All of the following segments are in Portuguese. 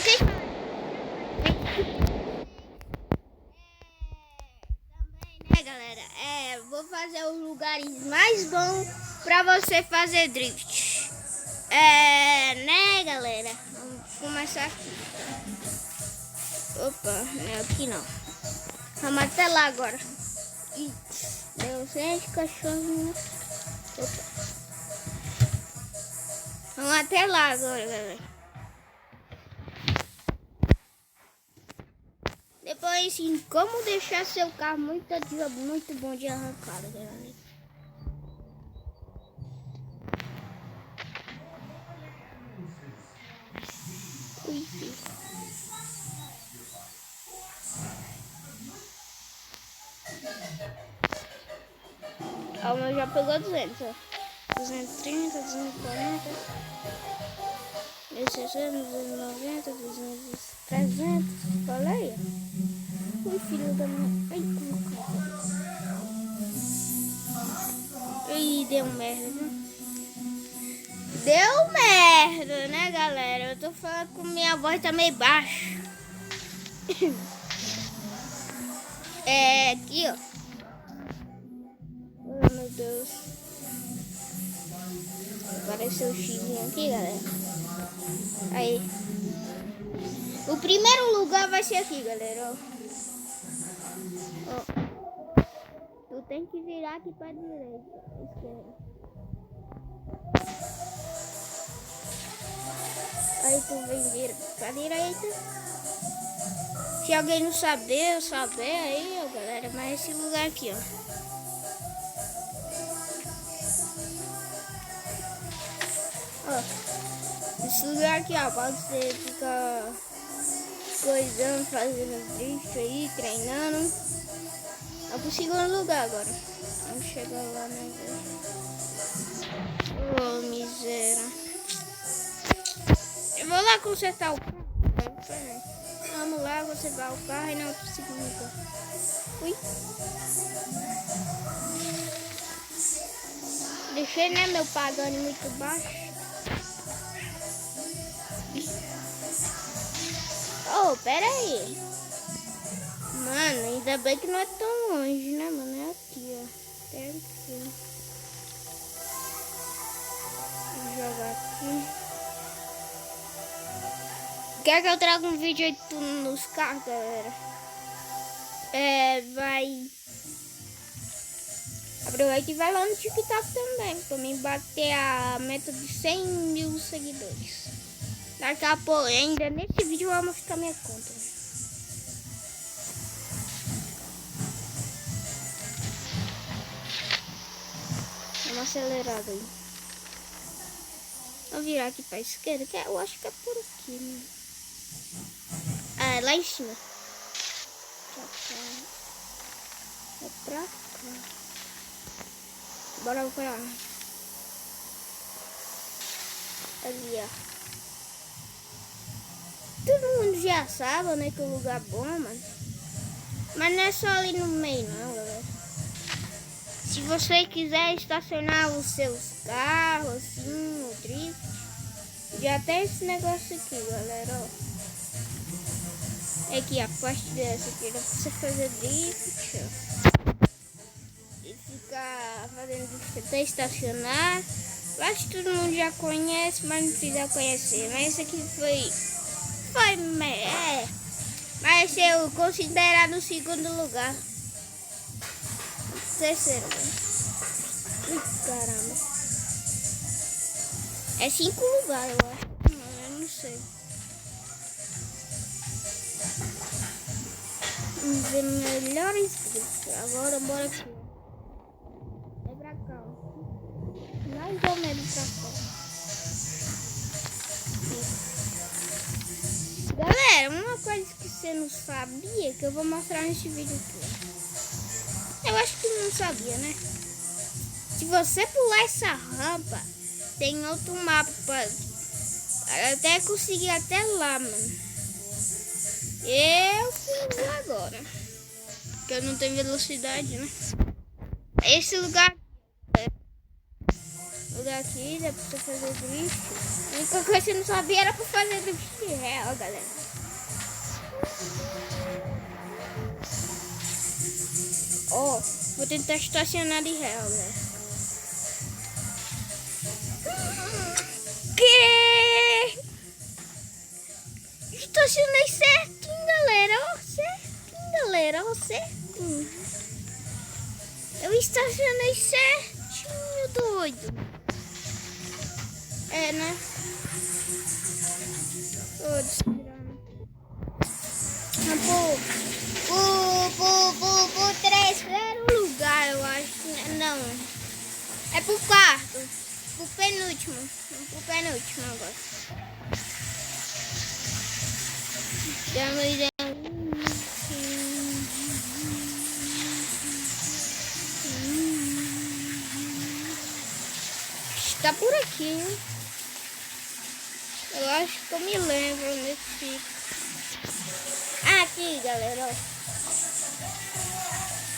Quer que também, né, galera? Vou fazer os lugares mais bons pra você fazer drift. Né, galera? Vamos começar aqui. Opa, não é aqui não. Vamos até lá agora. Ih, deu gente, cachorro. Opa. Vamos até lá agora, galera. Depois ensino como deixar seu carro muito bom de arrancada, galera. Ui, o meu já pegou 200, ó. 230, 240, 160, 290, 200, 300. Olha aí, ó. Ui, filho da minha... Ai, ih, deu merda, né? Deu merda, né, galera? Eu tô falando com minha voz tá meio baixa. Aqui, ó. Oh, meu Deus. Apareceu o xizinho aqui, galera. Aí. O primeiro lugar vai ser aqui, galera, ó. Tu tem que virar aqui pra direita, esquerda. Aí tu vem vir pra direita. Se alguém não saber aí, ó, galera, mas esse lugar aqui, ó. Ó, esse lugar aqui, ó, pode ser ficar coisando, fazendo drift aí, treinando. Vamos pro segundo lugar agora. Vamos chegar lá, né? Ô, miséria. Eu vou lá consertar o carro. Vamos lá consertar o carro e não consigo nunca. Ui. Deixei, né, meu pagani muito baixo. Oh, pera aí. Mano, ainda bem que não é tão longe, né, mano? É aqui, ó. Até aqui. Vou jogar aqui. Quer que eu traga um vídeo aí nos carros, galera? Vai... Aproveita e vai lá no TikTok também, pra mim bater a meta de 100 mil seguidores. Daqui a pouco, ainda nesse vídeo eu vou mostrar minha conta. Dá uma acelerada aí. Vou virar aqui pra esquerda, que eu acho que é por aqui, né? Lá em cima. É pra cá. Bora pra lá. Ali, ó. Todo mundo já sabe, né, que é um lugar bom, mano. Mas não é só ali no meio, não, galera. Se você quiser estacionar os seus carros, assim, no drift, já tem esse negócio aqui, galera, ó. Aqui, a parte dessa aqui, dá pra você fazer drift, ó. E ficar fazendo drift até estacionar. Eu acho que todo mundo já conhece, mas não precisa conhecer. Mas esse aqui vai ser o considerado o segundo lugar. Terceiro. Ui, caramba. É 5 lugares, eu acho. Não, eu não sei. Vamos ver melhores drift. Agora bora aqui. É pra cá, ó. Mais ou menos pra cá. Galera, uma coisa que você não sabia, que eu vou mostrar nesse vídeo aqui. Eu acho que não sabia, né? Se você pular essa rampa, tem outro mapa pra até conseguir até lá, mano. Eu fui lá agora, porque eu não tenho velocidade, né? Esse lugar aqui, dá pra você fazer drift. única coisa que eu não sabia era pra fazer drift de ré, ó, galera. Ó, vou tentar estacionar de ré, ó, galera. Que? Estacionei certinho, galera. Ó, certinho, galera. Ó, certinho. Eu estacionei certinho, doido. É, né? Todos tirando. Pro terceiro lugar, eu acho. Não. É pro quarto. Pro penúltimo. Pro penúltimo agora. Está por aqui, hein? Eu acho que eu me lembro nesse. Aqui, galera, ó.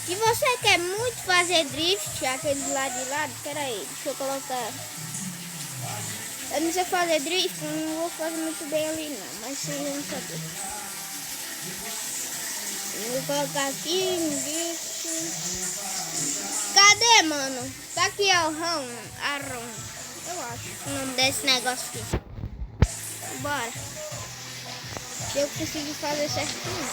Se você quer muito fazer drift, aquele lá de lado, peraí, deixa eu colocar. Eu não sei fazer drift, eu não vou fazer muito bem ali não, mas vocês vão saber. Eu vou colocar aqui no drift. Cadê, mano? Tá aqui, ó, o Ron. Eu acho o nome desse negócio aqui. Bora. Se eu conseguir fazer certinho.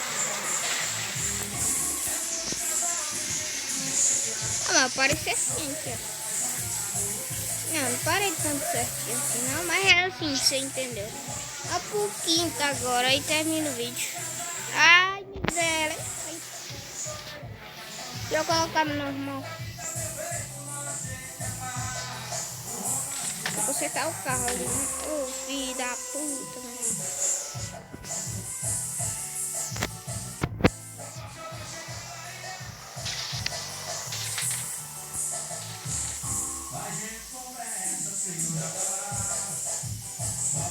Ah, mas parei certinho aqui, ó. Não parei tanto certinho assim não, mas é assim, você entendeu. Ó pro quinto agora, aí termina o vídeo. Ai, miséria. Deixa eu colocar no normal. Vou consertar o carro ali, né? Ô, filho da puta, né?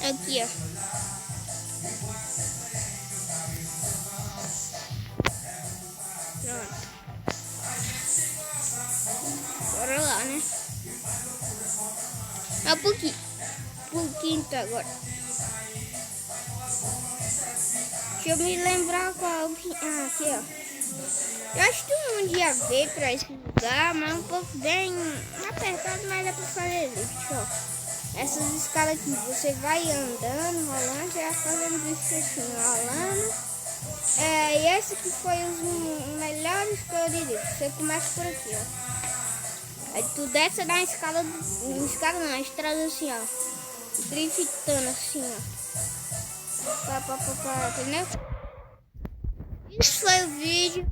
Aqui, ó. Pronto. Bora lá, né? Ó pro quinto agora. Deixa eu me lembrar qual que... Ah, aqui, ó. Eu acho que todo mundo já veio pra esse lugar, mas é um pouco bem apertado, mas dá pra fazer drift, ó. Essas escalas aqui, você vai andando, rolando, você vai fazendo drift assim, rolando. E esse aqui foi os melhores que eu diria. Você começa por aqui, ó. Aí tu desce na escala, na estrada assim, ó. Driftando assim, ó. Entendeu? Isso foi o vídeo.